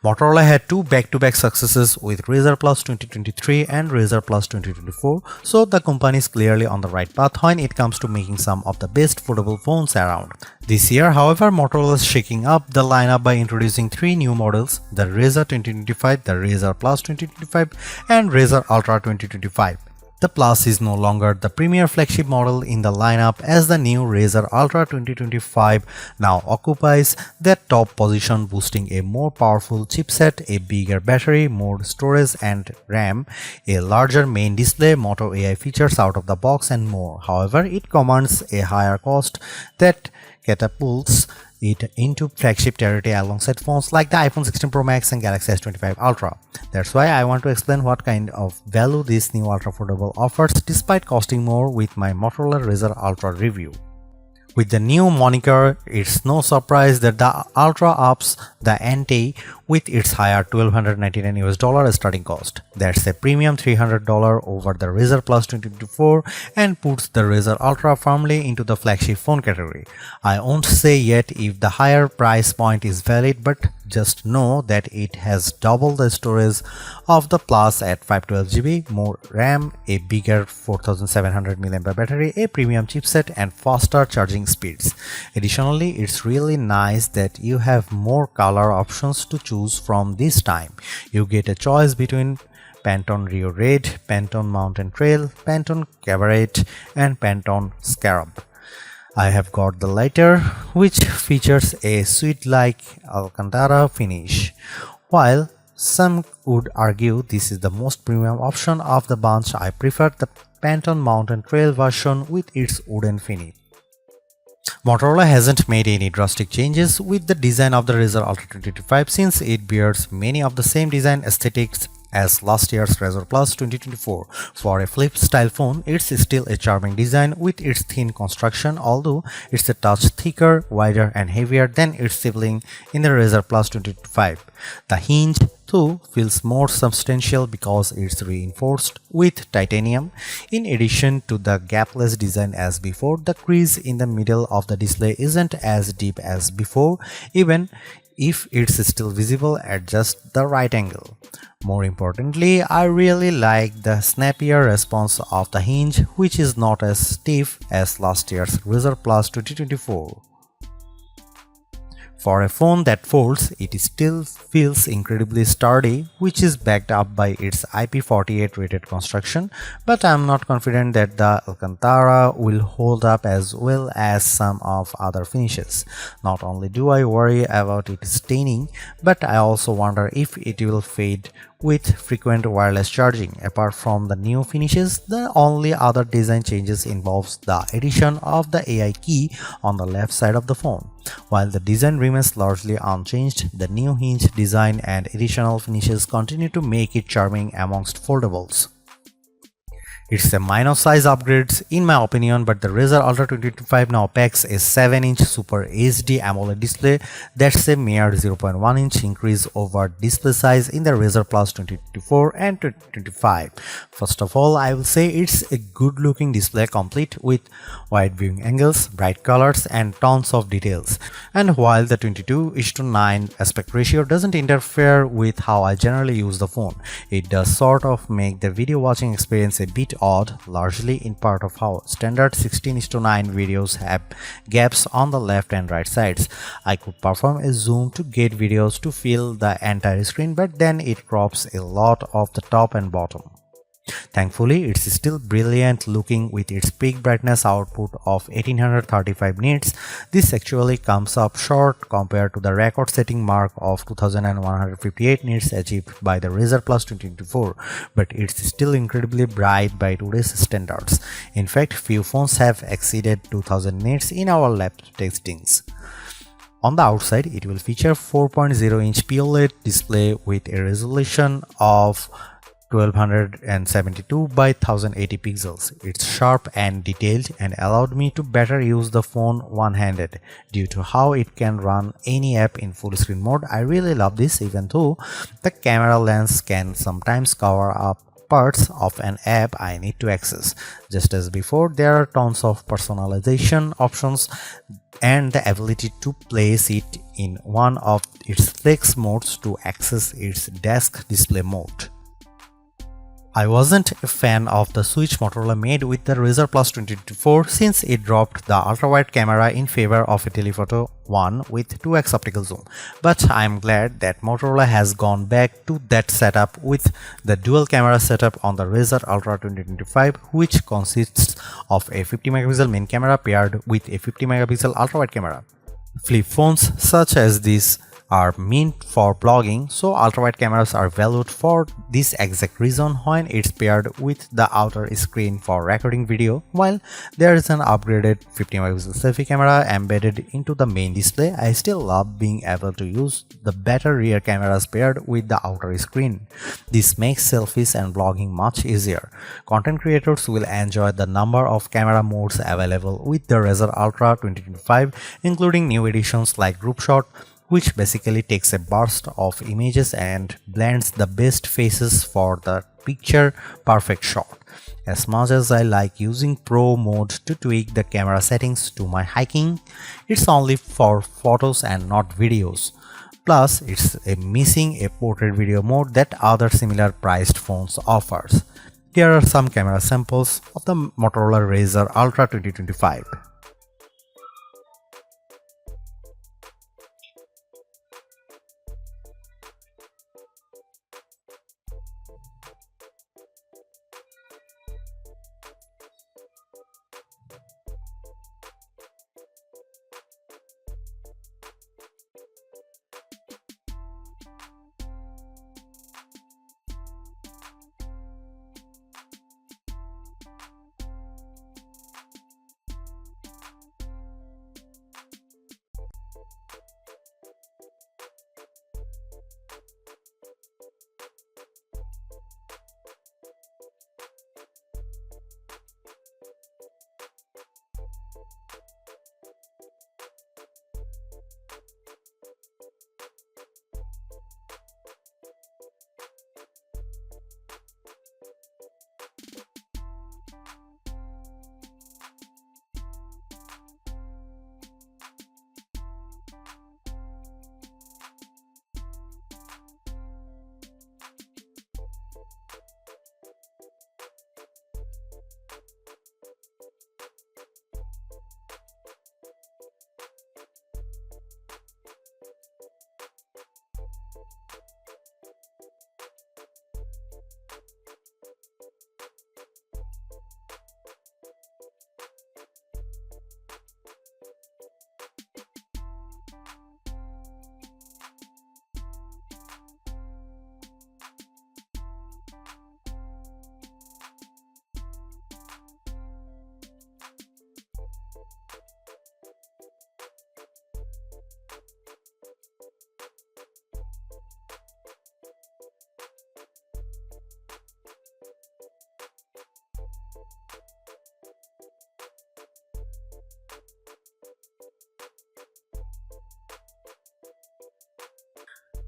Motorola had two back-to-back successes with Razr Plus 2023 and Razr Plus 2024, so the company is clearly on the right path when it comes to making some of the best foldable phones around. This year, however, Motorola is shaking up the lineup by introducing three new models: the Razr 2025, the Razr Plus 2025, and Razr Ultra 2025. The Plus is no longer the premier flagship model in the lineup, as the new Razr Ultra 2025 now occupies that top position, boasting a more powerful chipset, a bigger battery, more storage and RAM, a larger main display, Moto AI features out of the box, and more. However, it commands a higher cost that catapults it into flagship territory alongside phones like the iPhone 16 Pro Max and Galaxy S25 Ultra. That's why I want to explain what kind of value this new ultra foldable offers despite costing more with my Motorola Razr Ultra review. With the new moniker, it's no surprise that the Ultra ups the ante with its higher $1,299 starting cost. That's a premium $300 over the Razr Plus 2024 and puts the Razr Ultra firmly into the flagship phone category. I won't say yet if the higher price point is valid, but just know that it has double the storage of the Plus at 512GB, more RAM, a bigger 4700 mAh battery, a premium chipset, and faster charging speeds. Additionally, it's really nice that you have more color options to choose from this time. You get a choice between Pantone Rio Red, Pantone Mountain Trail, Pantone Cabaret, and Pantone Scarab. I have got the latter, which features a suede-like Alcantara finish. While some would argue this is the most premium option of the bunch, I prefer the Pantone Mountain Trail version with its wooden finish. Motorola hasn't made any drastic changes with the design of the Razr Ultra 2025 since it bears many of the same design aesthetics as last year's Razr Plus 2024. For a flip-style phone, it's still a charming design with its thin construction, although it's a touch thicker, wider, and heavier than its sibling in the Razr Plus 2025. The hinge, though, feels more substantial because it's reinforced with titanium. In addition to the gapless design as before, the crease in the middle of the display isn't as deep as before, even if it's still visible at just the right angle. More importantly, I really like the snappier response of the hinge, which is not as stiff as last year's Razr Plus 2024. For a phone that folds, it still feels incredibly sturdy, which is backed up by its IP48 rated construction, but I'm not confident that the Alcantara will hold up as well as some of other finishes. Not only do I worry about it staining, but I also wonder if it will fade with frequent wireless charging. Apart from the new finishes, the only other design changes involves the addition of the AI key on the left side of the phone. While the design remains largely unchanged, the new hinge design and additional finishes continue to make it charming amongst foldables. It's a minor size upgrades in my opinion, but the Razr Ultra 2025 now packs a 7-inch Super HD AMOLED display. That's a mere 0.1-inch increase over display size in the Razr Plus 2024 and 2025. First of all, I will say it's a good looking display complete with wide viewing angles, bright colors, and tons of details. And while the 22:9 aspect ratio doesn't interfere with how I generally use the phone, it does sort of make the video watching experience a bit odd, largely in part of how standard 16:9 videos have gaps on the left and right sides. I could perform a zoom to get videos to fill the entire screen, but then it crops a lot of the top and bottom. Thankfully, it's still brilliant looking with its peak brightness output of 1835 nits. This actually comes up short compared to the record-setting mark of 2158 nits achieved by the Razr Plus 2024, but it's still incredibly bright by today's standards. In fact, few phones have exceeded 2000 nits in our lab testings. On the outside, it will feature 4.0-inch POLED display with a resolution of 1272 by 1080 pixels. It's sharp and detailed and allowed me to better use the phone one-handed due to how it can run any app in full screen mode. I really love this, even though the camera lens can sometimes cover up parts of an app I need to access. Just as before, there are tons of personalization options and the ability to place it in one of its flex modes to access its desk display mode. I wasn't a fan of the switch Motorola made with the Razr Plus 2024 since it dropped the ultra-wide camera in favor of a telephoto one with 2x optical zoom, but I'm glad that Motorola has gone back to that setup with the dual camera setup on the Razr Ultra 2025, which consists of a 50 megapixel main camera paired with a 50 megapixel ultra-wide camera. Flip phones such as this are meant for vlogging, so ultra-wide cameras are valued for this exact reason when it's paired with the outer screen for recording video. While there is an upgraded 50 megapixel selfie camera embedded into the main display, I still love being able to use the better rear cameras paired with the outer screen. This makes selfies and vlogging much easier. Content creators will enjoy the number of camera modes available with the Razr Ultra 2025, including new editions like Group Shot, which basically takes a burst of images and blends the best faces for the picture perfect shot. As much as I like using Pro mode to tweak the camera settings to my hiking, it's only for photos and not videos. Plus, it's missing a portrait video mode that other similar priced phones offers. Here are some camera samples of the Motorola Razr Ultra 2025.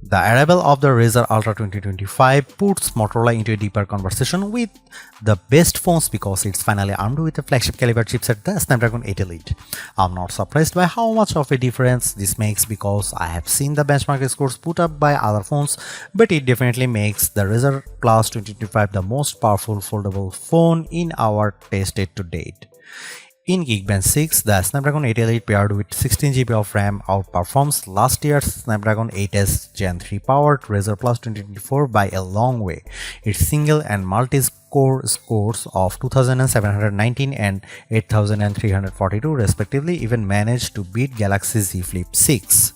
The arrival of the Razr Ultra 2025 puts Motorola into a deeper conversation with the best phones because it's finally armed with a flagship caliber chipset, the Snapdragon 8 Elite. I'm not surprised by how much of a difference this makes because I have seen the benchmark scores put up by other phones, but it definitely makes the Razr Plus 2025 the most powerful foldable phone in our tested to date. In Geekbench 6, the Snapdragon 8 Elite paired with 16GB of RAM outperforms last year's Snapdragon 8s Gen 3 powered Razr Plus 2024 by a long way. Its single and multi-core scores of 2719 and 8342 respectively even managed to beat Galaxy Z Flip 6.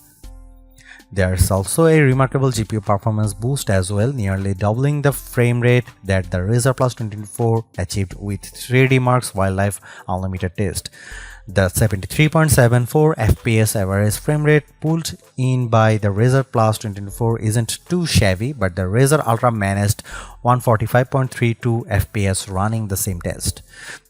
There's also a remarkable GPU performance boost as well, nearly doubling the frame rate that the Razr Plus 2024 achieved with 3D Mark's Wildlife Unlimited test. The 73.74 FPS average frame rate pulled in by the Razr Plus 2024 isn't too shabby, but the Razr Ultra managed 145.32 FPS running the same test.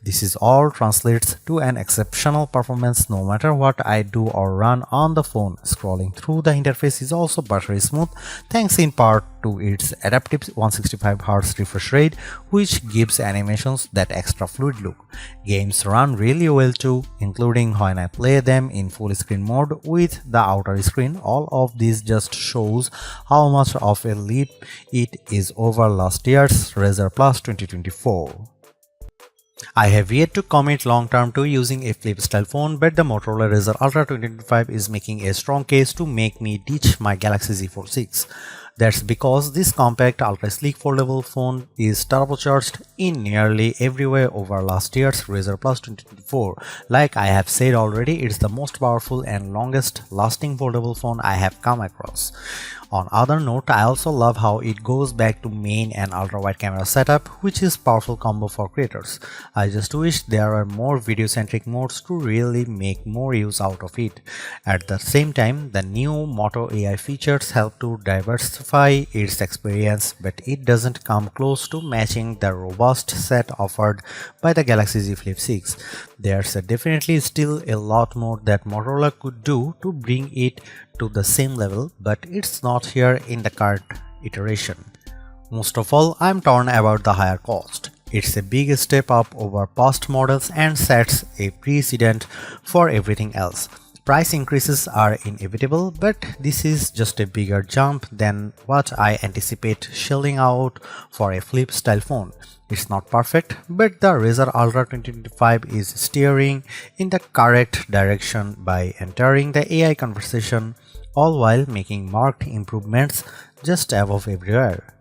This is all translates to an exceptional performance no matter what I do or run on the phone. Scrolling through the interface is also buttery smooth, thanks in part to its adaptive 165Hz refresh rate, which gives animations that extra fluid look. Games run really well too, including when I play them in full screen mode with the outer screen. All of this just shows how much of a leap it is over last year's Razr Plus 2024. I have yet to commit long term to using a flip style phone, but the Motorola Razr Ultra 2025 is making a strong case to make me ditch my Galaxy Z Fold 6. That's because this compact ultra sleek foldable phone is turbocharged in nearly every way over last year's Razr Plus 2024. Like I have said already, it's the most powerful and longest lasting foldable phone I have come across. On other note, I also love how it goes back to main and ultra wide camera setup, which is powerful combo for creators. I just wish there are more video centric modes to really make more use out of it. At the same time, the new Moto AI features help to diversify its experience, but it doesn't come close to matching the robust set offered by the Galaxy Z Flip 6. There's definitely still a lot more that Motorola could do to bring it to the same level, but it's not here in the current iteration. Most of all, I'm torn about the higher cost. It's a big step up over past models and sets a precedent for everything else. Price increases are inevitable, but this is just a bigger jump than what I anticipate shelling out for a flip style phone. It's not perfect, but the Razr Ultra 2025 is steering in the correct direction by entering the AI conversation, all while making marked improvements just above everywhere.